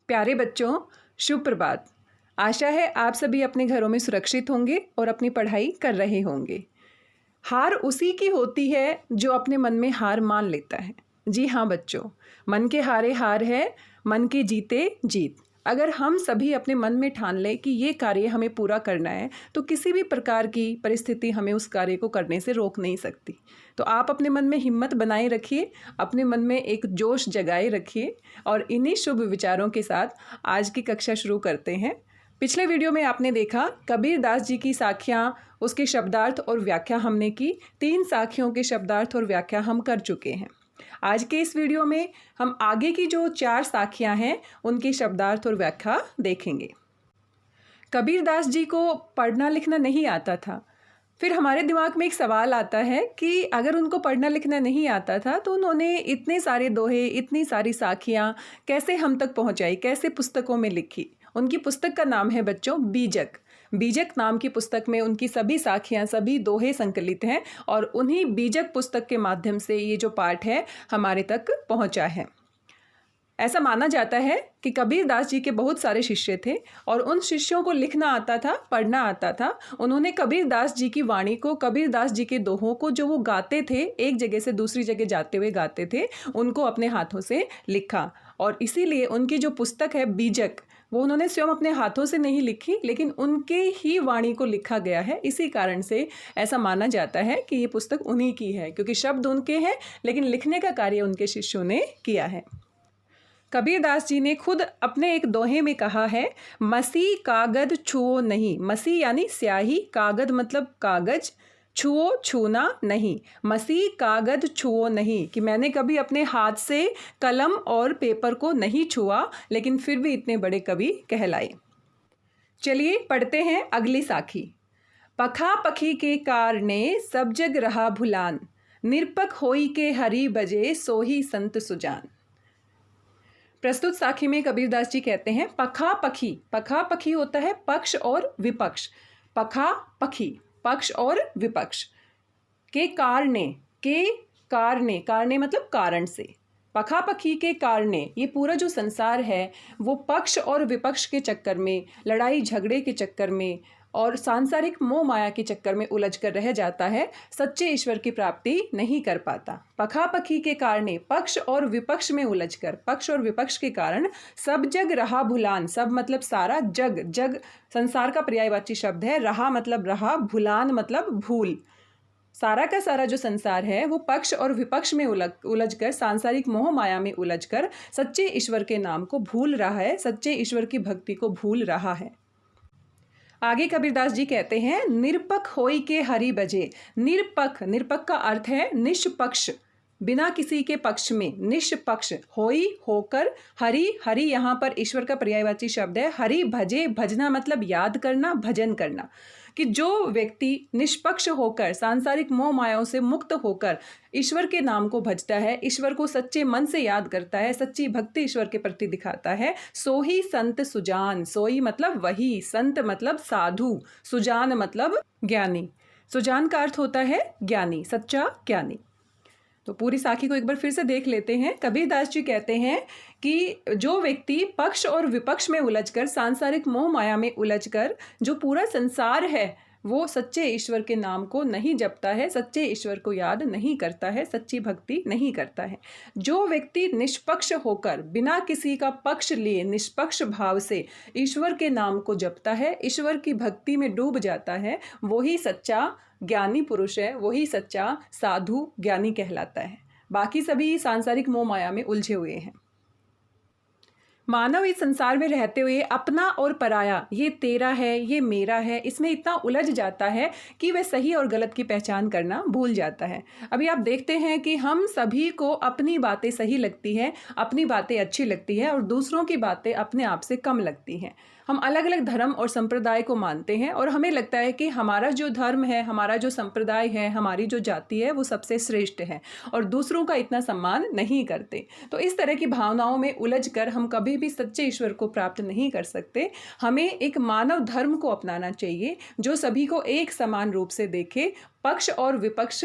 प्यारे बच्चों, शुभ प्रभात। आशा है आप सभी अपने घरों में सुरक्षित होंगे और अपनी पढ़ाई कर रहे होंगे। हार उसी की होती है जो अपने मन में हार मान लेता है। जी हाँ बच्चों, मन के हारे हार है, मन के जीते जीत। अगर हम सभी अपने मन में ठान लें कि ये कार्य हमें पूरा करना है, तो किसी भी प्रकार की परिस्थिति हमें उस कार्य को करने से रोक नहीं सकती। तो आप अपने मन में हिम्मत बनाए रखिए, अपने मन में एक जोश जगाए रखिए और इन्हीं शुभ विचारों के साथ आज की कक्षा शुरू करते हैं। पिछले वीडियो में आपने देखा कबीर दास जी की साखियाँ, उसके शब्दार्थ और व्याख्या हमने की। 3 साखियों के शब्दार्थ और व्याख्या हम कर चुके हैं। आज के इस वीडियो में हम आगे की जो 4 साखियाँ हैं उनकी शब्दार्थ और व्याख्या देखेंगे। कबीर दास जी को पढ़ना लिखना नहीं आता था। फिर हमारे दिमाग में एक सवाल आता है कि अगर उनको पढ़ना लिखना नहीं आता था तो उन्होंने इतने सारे दोहे, इतनी सारी साखियाँ कैसे हम तक पहुँचाई, कैसे पुस्तकों में लिखी। उनकी पुस्तक का नाम है बच्चों बीजक। बीजक नाम की पुस्तक में उनकी सभी साखियाँ, सभी दोहे संकलित हैं और उन्हीं बीजक पुस्तक के माध्यम से ये जो पाठ है हमारे तक पहुँचा है। ऐसा माना जाता है कि कबीर दास जी के बहुत सारे शिष्य थे और उन शिष्यों को लिखना आता था, पढ़ना आता था। उन्होंने कबीर दास जी की वाणी को, कबीर दास जी के दोहों को जो वो गाते थे, एक जगह से दूसरी जगह जाते हुए गाते थे, उनको अपने हाथों से लिखा। और इसीलिए उनकी जो पुस्तक है बीजक, वो उन्होंने स्वयं अपने हाथों से नहीं लिखी, लेकिन उनके ही वाणी को लिखा गया है। इसी कारण से ऐसा माना जाता है कि ये पुस्तक उन्हीं की है, क्योंकि शब्द उनके हैं लेकिन लिखने का कार्य उनके शिष्यों ने किया है। कबीर दास जी ने खुद अपने एक दोहे में कहा है, मसी कागद छुओ नहीं। मसी यानी स्याही, कागद मतलब कागज, छुओ छूना नहीं। मसी कागद छुओ नहीं, कि मैंने कभी अपने हाथ से कलम और पेपर को नहीं छुआ, लेकिन फिर भी इतने बड़े कवि कहलाए। चलिए पढ़ते हैं अगली साखी। पखा पखी के कारणे सब जग रहा भुलान, निरपक होई के हरि बजे सोही संत सुजान। प्रस्तुत साखी में कबीर दास जी कहते हैं पखा पखी। पखा पखी होता है पक्ष और विपक्ष। पखा पखी, पक्ष और विपक्ष। के कारणे, के कारणे, कारणे मतलब कारण से। पखा पखी के कारणे, ये पूरा जो संसार है वो पक्ष और विपक्ष के चक्कर में, लड़ाई झगड़े के चक्कर में और सांसारिक मोह माया के चक्कर में उलझ कर रह जाता है, सच्चे ईश्वर की प्राप्ति नहीं कर पाता। पखापखी के कारणे, पक्ष और विपक्ष में उलझकर, पक्ष और विपक्ष के कारण सब जग रहा भुलान। सब मतलब सारा, जग, जग संसार का पर्यायवाची शब्द है। रहा मतलब रहा, भुलान मतलब भूल। सारा का सारा जो संसार है वो पक्ष और विपक्ष में उलझकर, सांसारिक मोह माया में उलझकर सच्चे ईश्वर के नाम को भूल रहा है, सच्चे ईश्वर की भक्ति को भूल रहा है। आगे कबीरदास जी कहते हैं निरपक होई के हरि बजे। निरपक, निरपक का अर्थ है निष्पक्ष, बिना किसी के पक्ष में, निष्पक्ष। होई होकर, हरि, हरि यहाँ पर ईश्वर का पर्यायवाची शब्द है। हरि भजे, भजना मतलब याद करना, भजन करना। कि जो व्यक्ति निष्पक्ष होकर, सांसारिक मोह मायाओं से मुक्त होकर ईश्वर के नाम को भजता है, ईश्वर को सच्चे मन से याद करता है, सच्ची भक्ति ईश्वर के प्रति दिखाता है, सोही संत सुजान। सोई मतलब वही, संत मतलब साधु, सुजान मतलब ज्ञानी। सुजान का अर्थ होता है ज्ञानी, सच्चा ज्ञानी। तो पूरी साखी को एक बार फिर से देख लेते हैं। कबीर दास जी कहते हैं कि जो व्यक्ति पक्ष और विपक्ष में उलझकर, सांसारिक मोह माया में उलझकर जो पूरा संसार है वो सच्चे ईश्वर के नाम को नहीं जपता है, सच्चे ईश्वर को याद नहीं करता है, सच्ची भक्ति नहीं करता है। जो व्यक्ति निष्पक्ष होकर, बिना किसी का पक्ष लिए, निष्पक्ष भाव से ईश्वर के नाम को जपता है, ईश्वर की भक्ति में डूब जाता है, वही सच्चा ज्ञानी पुरुष है, वही सच्चा साधु ज्ञानी कहलाता है। बाकी सभी सांसारिक मोह माया में उलझे हुए हैं। मानव इस संसार में रहते हुए अपना और पराया, ये तेरा है, ये मेरा है, इसमें इतना उलझ जाता है कि वह सही और गलत की पहचान करना भूल जाता है। अभी आप देखते हैं कि हम सभी को अपनी बातें सही लगती है, अपनी बातें अच्छी लगती है और दूसरों की बातें अपने आप से कम लगती हैं। हम अलग अलग धर्म और संप्रदाय को मानते हैं और हमें लगता है कि हमारा जो धर्म है, हमारा जो संप्रदाय है, हमारी जो जाति है वो सबसे श्रेष्ठ है और दूसरों का इतना सम्मान नहीं करते। तो इस तरह की भावनाओं में उलझकर हम कभी भी सच्चे ईश्वर को प्राप्त नहीं कर सकते। हमें एक मानव धर्म को अपनाना चाहिए जो सभी को एक समान रूप से देखे, पक्ष और विपक्ष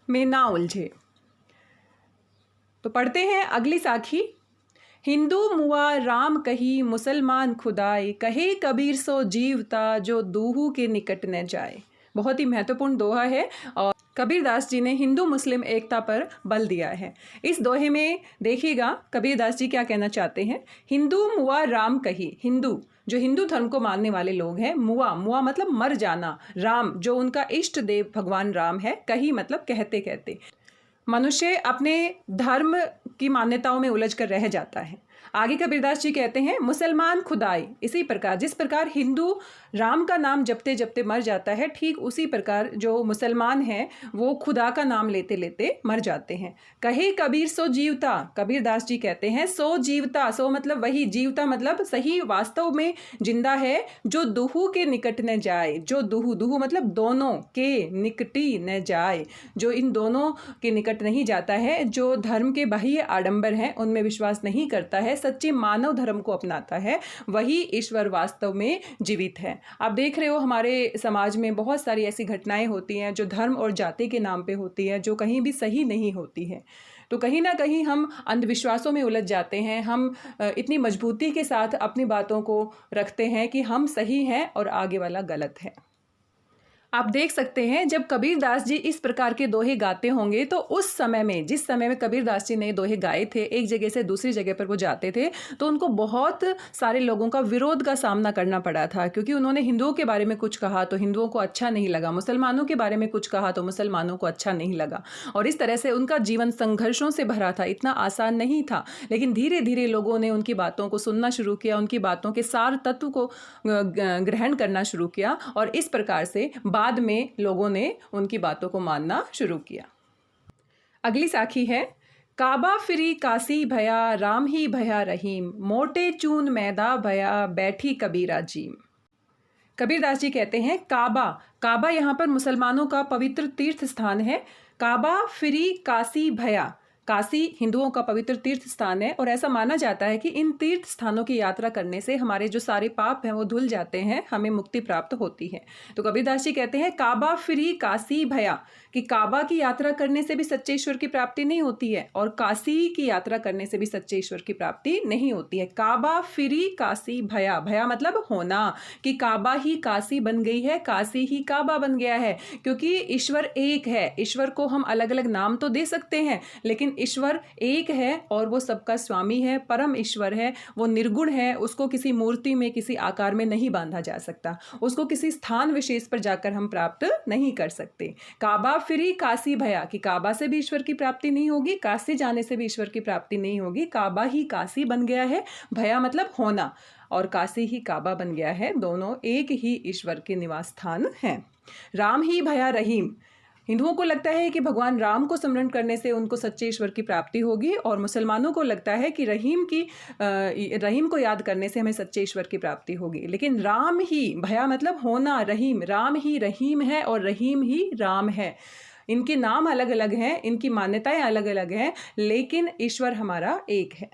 में ना उलझे। तो पढ़ते हैं अगली साखी। हिंदू मुआ राम कही मुसलमान खुदाई, कहे कबीर सो जीवता जो दूहू के निकट न जाए। बहुत ही महत्वपूर्ण दोहा है और कबीरदास जी ने हिंदू मुस्लिम एकता पर बल दिया है। इस दोहे में देखिएगा कबीरदास जी क्या कहना चाहते हैं। हिंदू मुआ राम कही, हिंदू जो हिंदू धर्म को मानने वाले लोग हैं, मुआ मुआ मतलब मर जाना, राम जो उनका इष्ट देव भगवान राम है, कही मतलब कहते कहते। मनुष्य अपने धर्म की मान्यताओं में उलझ कर रह जाता है। आगे कबीरदास जी कहते हैं मुसलमान खुदाई, इसी प्रकार जिस प्रकार हिंदू राम का नाम जपते जपते मर जाता है, ठीक उसी प्रकार जो मुसलमान हैं वो खुदा का नाम लेते लेते मर जाते हैं। कहे कबीर सो जीवता, कबीरदास जी कहते हैं सो जीवता, सो मतलब वही, जीवता मतलब सही वास्तव में जिंदा है, जो दुहू के निकट न जाए, जो दुहू, दुहू मतलब दोनों के निकटी न जाए, जो इन दोनों के निकट नहीं जाता है, जो धर्म के बाह्य आडंबर हैं उनमें विश्वास नहीं करता है, सच्चे मानव धर्म को अपनाता है, वही ईश्वर वास्तव में जीवित है। आप देख रहे हो हमारे समाज में बहुत सारी ऐसी घटनाएं होती हैं जो धर्म और जाति के नाम पे होती है, जो कहीं भी सही नहीं होती है। तो कहीं ना कहीं हम अंधविश्वासों में उलझ जाते हैं। हम इतनी मजबूती के साथ अपनी बातों को रखते हैं कि हम सही हैं और आगे वाला गलत है। आप देख सकते हैं जब कबीरदास जी इस प्रकार के दोहे गाते होंगे तो उस समय में, जिस समय में कबीरदास जी ने दोहे गाए थे, एक जगह से दूसरी जगह पर वो जाते थे तो उनको बहुत सारे लोगों का विरोध का सामना करना पड़ा था, क्योंकि उन्होंने हिंदुओं के बारे में कुछ कहा तो हिंदुओं को अच्छा नहीं लगा, मुसलमानों के बारे में कुछ कहा तो मुसलमानों को अच्छा नहीं लगा, और इस तरह से उनका जीवन संघर्षों से भरा था, इतना आसान नहीं था। लेकिन धीरे धीरे लोगों ने उनकी बातों को सुनना शुरू किया, उनकी बातों के सार तत्व को ग्रहण करना शुरू किया, और इस प्रकार से बाद में लोगों ने उनकी बातों को मानना शुरू किया। अगली साखी है, काबा फिरी काशी भया, राम ही भया रहीम, मोटे चून मैदा भया, बैठी कबीरा जीम। कबीरदास जी कहते हैं काबा, काबा यहाँ पर मुसलमानों का पवित्र तीर्थ स्थान है। काबा फिरी काशी भया, काशी हिंदुओं का पवित्र तीर्थ स्थान है, और ऐसा माना जाता है कि इन तीर्थ स्थानों की यात्रा करने से हमारे जो सारे पाप हैं वो धुल जाते हैं, हमें मुक्ति प्राप्त होती है। तो कबीरदास जी कहते हैं काबा फिरी काशी भया, कि काबा की यात्रा करने से भी सच्चे ईश्वर की प्राप्ति नहीं होती है, और काशी की यात्रा करने से भी सच्चे ईश्वर की प्राप्ति नहीं होती है। काबा फिरी काशी भया, भया मतलब होना, कि काबा ही काशी बन गई है, काशी ही काबा बन गया है, क्योंकि ईश्वर एक है। ईश्वर को हम अलग अलग नाम तो दे सकते हैं, लेकिन ईश्वर एक है और वो सबका स्वामी है, परम ईश्वर है, वो निर्गुण है, उसको किसी मूर्ति में, किसी आकार में नहीं बांधा जा सकता, उसको किसी स्थान विशेष पर जाकर हम प्राप्त नहीं कर सकते। काबा फिरी काशी भया, कि काबा से भी ईश्वर की प्राप्ति नहीं होगी, काशी जाने से भी ईश्वर की प्राप्ति नहीं होगी, काबा ही काशी बन गया है, भया मतलब होना, और काशी ही काबा बन गया है, दोनों एक ही ईश्वर के निवास स्थान हैं। राम ही भया रहीम, हिंदुओं को लगता है कि भगवान राम को स्मरण करने से उनको सच्चे ईश्वर की प्राप्ति होगी, और मुसलमानों को लगता है कि रहीम को याद करने से हमें सच्चे ईश्वर की प्राप्ति होगी। लेकिन राम ही, भया मतलब होना, रहीम, राम ही रहीम है और रहीम ही राम है। इनके नाम अलग अलग हैं, इनकी मान्यताएं अलग अलग हैं, लेकिन ईश्वर हमारा एक है।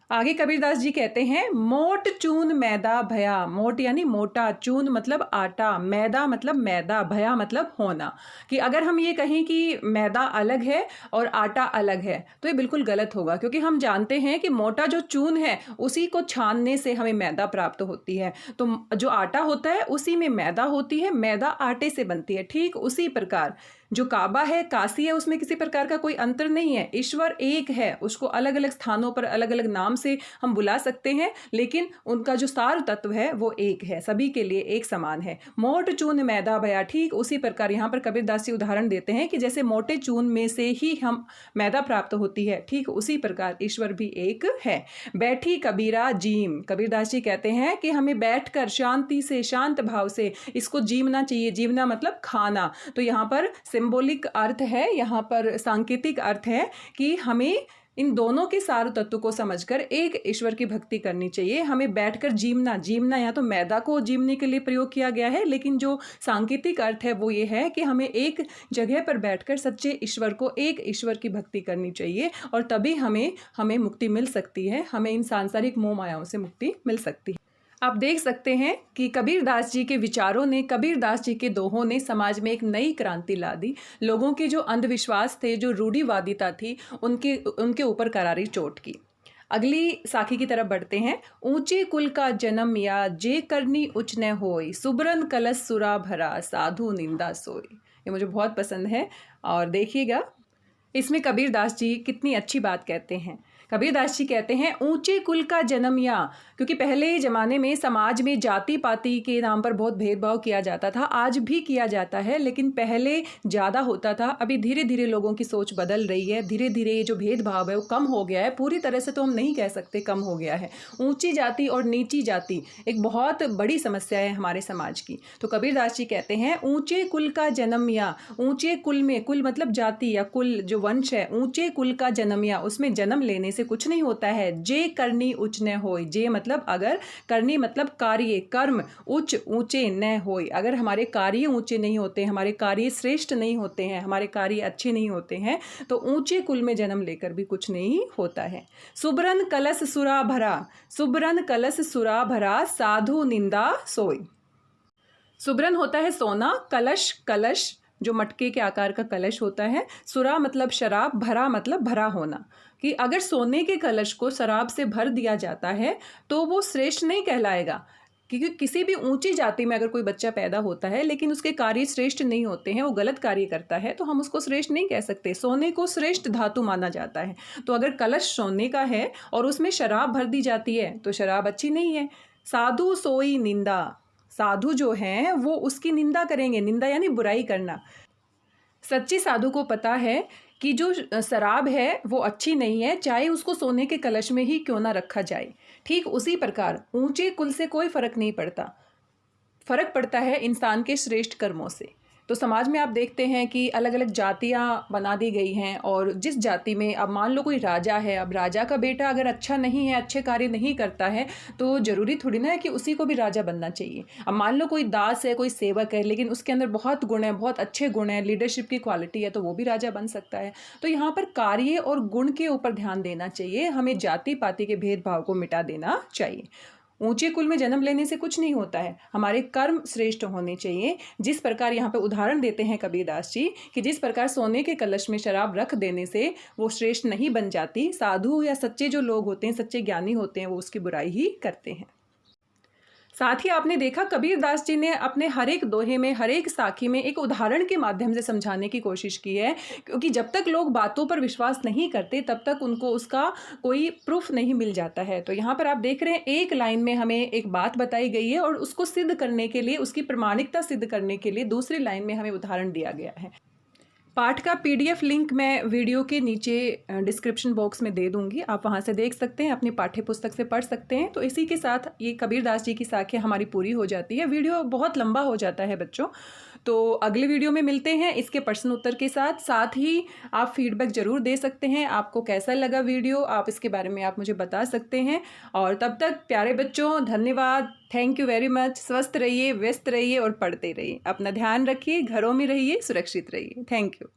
आगे कबीरदास जी कहते हैं मोट चून मैदा भया, मोट यानी मोटा, चून मतलब आटा, मैदा मतलब मैदा, भया मतलब होना। कि अगर हम ये कहें कि मैदा अलग है और आटा अलग है तो ये बिल्कुल गलत होगा, क्योंकि हम जानते हैं कि मोटा जो चून है उसी को छानने से हमें मैदा प्राप्त होती है, तो जो आटा होता है उसी में मैदा होती है, मैदा आटे से बनती है। ठीक उसी प्रकार जो काबा है, काशी है, उसमें किसी प्रकार का कोई अंतर नहीं है, ईश्वर एक है, उसको अलग अलग स्थानों पर अलग अलग नाम से हम बुला सकते हैं, लेकिन उनका जो सार तत्व है वो एक है, सभी के लिए एक समान है। मोट चून मैदा भया, ठीक उसी प्रकार यहाँ पर कबीरदास जी उदाहरण देते हैं कि जैसे मोटे चून में से ही हम मैदा प्राप्त होती है, ठीक उसी प्रकार ईश्वर भी एक है। बैठी कबीरा जीम, कबीरदास जी कहते हैं कि हमें बैठकर शांति से, शांत भाव से इसको जीवना चाहिए। जीवना मतलब खाना, तो यहाँ पर सिंबॉलिक अर्थ है, यहाँ पर सांकेतिक अर्थ है कि हमें इन दोनों के सार तत्व को समझकर एक ईश्वर की भक्ति करनी चाहिए। हमें बैठकर जीवना, जीवना यहाँ तो मैदा को जीवने के लिए प्रयोग किया गया है, लेकिन जो सांकेतिक अर्थ है वो ये है कि हमें एक जगह पर बैठकर सच्चे ईश्वर को, एक ईश्वर की भक्ति करनी चाहिए, और तभी हमें मुक्ति मिल सकती है, हमें इन सांसारिक मोह मायाओं से मुक्ति मिल सकती है। आप देख सकते हैं कि कबीरदास जी के विचारों ने, कबीरदास जी के दोहों ने समाज में एक नई क्रांति ला दी। लोगों के जो अंधविश्वास थे, जो रूढ़िवादिता थी, उनके ऊपर करारी चोट की। अगली साखी की तरफ बढ़ते हैं। ऊंचे कुल का जन्म या जे करनी उच न होय, सुबरन कलश सुरा भरा, साधु निंदा सोय। ये मुझे बहुत पसंद है और देखिएगा इसमें कबीर दास जी कितनी अच्छी बात कहते हैं। कबीर दास जी कहते हैं ऊंचे कुल का जन्म या, क्योंकि पहले ज़माने में समाज में जाति पाति के नाम पर बहुत भेदभाव किया जाता था, आज भी किया जाता है लेकिन पहले ज़्यादा होता था। अभी धीरे धीरे लोगों की सोच बदल रही है, धीरे धीरे ये जो भेदभाव है वो कम हो गया है। पूरी तरह से तो हम नहीं कह सकते कम हो गया है। ऊंची जाति और नीची जाति एक बहुत बड़ी समस्या है हमारे समाज की। तो कबीर दास जी कहते हैं ऊंचे कुल का जन्म या, ऊंचे कुल में, कुल मतलब जाति या कुल जो वंश है, ऊंचे कुल का जन्म या, उसमें जन्म लेने से कुछ नहीं होता है। जे करनी उच्च न होय, जे मतलब अगर, करनी मतलब कार्य, कर्म, उच्च ऊंचे न होय, अगर हमारे कार्य ऊंचे नहीं होते, हमारे कार्य श्रेष्ठ नहीं होते हैं, हमारे कार्य अच्छे नहीं होते हैं, तो ऊंचे कुल में जन्म लेकर भी कुछ नहीं होता है। सुबरन कलश सुरा भरा, सुबरन कलश सुरा भरा, साधु निंदा सोय। सुबरन होता है सोना, कलश, कलश जो मटके के आकार का कलश होता है, सुरा मतलब शराब, भरा मतलब भरा होना, कि अगर सोने के कलश को शराब से भर दिया जाता है तो वो श्रेष्ठ नहीं कहलाएगा। क्योंकि किसी भी ऊंची जाति में अगर कोई बच्चा पैदा होता है लेकिन उसके कार्य श्रेष्ठ नहीं होते हैं, वो गलत कार्य करता है, तो हम उसको श्रेष्ठ नहीं कह सकते। सोने को श्रेष्ठ धातु माना जाता है। तो अगर कलश सोने का है और उसमें शराब भर दी जाती है तो शराब अच्छी नहीं है। साधु सोई निंदा, साधु जो हैं वो उसकी निंदा करेंगे। निंदा यानी बुराई करना। सच्चे साधु को पता है कि जो शराब है वो अच्छी नहीं है, चाहे उसको सोने के कलश में ही क्यों ना रखा जाए। ठीक उसी प्रकार ऊंचे कुल से कोई फर्क नहीं पड़ता, फर्क पड़ता है इंसान के श्रेष्ठ कर्मों से। तो समाज में आप देखते हैं कि अलग अलग जातियां बना दी गई हैं, और जिस जाति में अब मान लो कोई राजा है, अब राजा का बेटा अगर अच्छा नहीं है, अच्छे कार्य नहीं करता है, तो ज़रूरी थोड़ी ना है कि उसी को भी राजा बनना चाहिए। अब मान लो कोई दास है, कोई सेवक है, लेकिन उसके अंदर बहुत गुण है, बहुत अच्छे गुण हैं, लीडरशिप की क्वालिटी है, तो वो भी राजा बन सकता है। तो यहाँ पर कार्य और गुण के ऊपर ध्यान देना चाहिए, हमें जाति पाति के भेदभाव को मिटा देना चाहिए। ऊंचे कुल में जन्म लेने से कुछ नहीं होता है, हमारे कर्म श्रेष्ठ होने चाहिए। जिस प्रकार यहाँ पे उदाहरण देते हैं कबीरदास जी कि जिस प्रकार सोने के कलश में शराब रख देने से वो श्रेष्ठ नहीं बन जाती, साधु या सच्चे जो लोग होते हैं, सच्चे ज्ञानी होते हैं, वो उसकी बुराई ही करते हैं। साथ ही आपने देखा कबीरदास जी ने अपने हर एक दोहे में, हर एक साखी में एक उदाहरण के माध्यम से समझाने की कोशिश की है, क्योंकि जब तक लोग बातों पर विश्वास नहीं करते तब तक उनको उसका कोई प्रूफ नहीं मिल जाता है। तो यहाँ पर आप देख रहे हैं एक लाइन में हमें एक बात बताई गई है और उसको सिद्ध करने के लिए, उसकी प्रमाणिकता सिद्ध करने के लिए दूसरी लाइन में हमें उदाहरण दिया गया है। पाठ का PDF लिंक मैं वीडियो के नीचे डिस्क्रिप्शन बॉक्स में दे दूंगी, आप वहां से देख सकते हैं, अपनी पाठ्य पुस्तक से पढ़ सकते हैं। तो इसी के साथ ये कबीरदास जी की साखियाँ हमारी पूरी हो जाती है। वीडियो बहुत लंबा हो जाता है बच्चों, तो अगले वीडियो में मिलते हैं इसके प्रश्न उत्तर के साथ। साथ ही आप फीडबैक ज़रूर दे सकते हैं, आपको कैसा लगा वीडियो, आप इसके बारे में आप मुझे बता सकते हैं। और तब तक प्यारे बच्चों, धन्यवाद, थैंक यू वेरी मच। स्वस्थ रहिए, व्यस्त रहिए और पढ़ते रहिए। अपना ध्यान रखिए, घरों में रहिए, सुरक्षित रहिए। Thank you.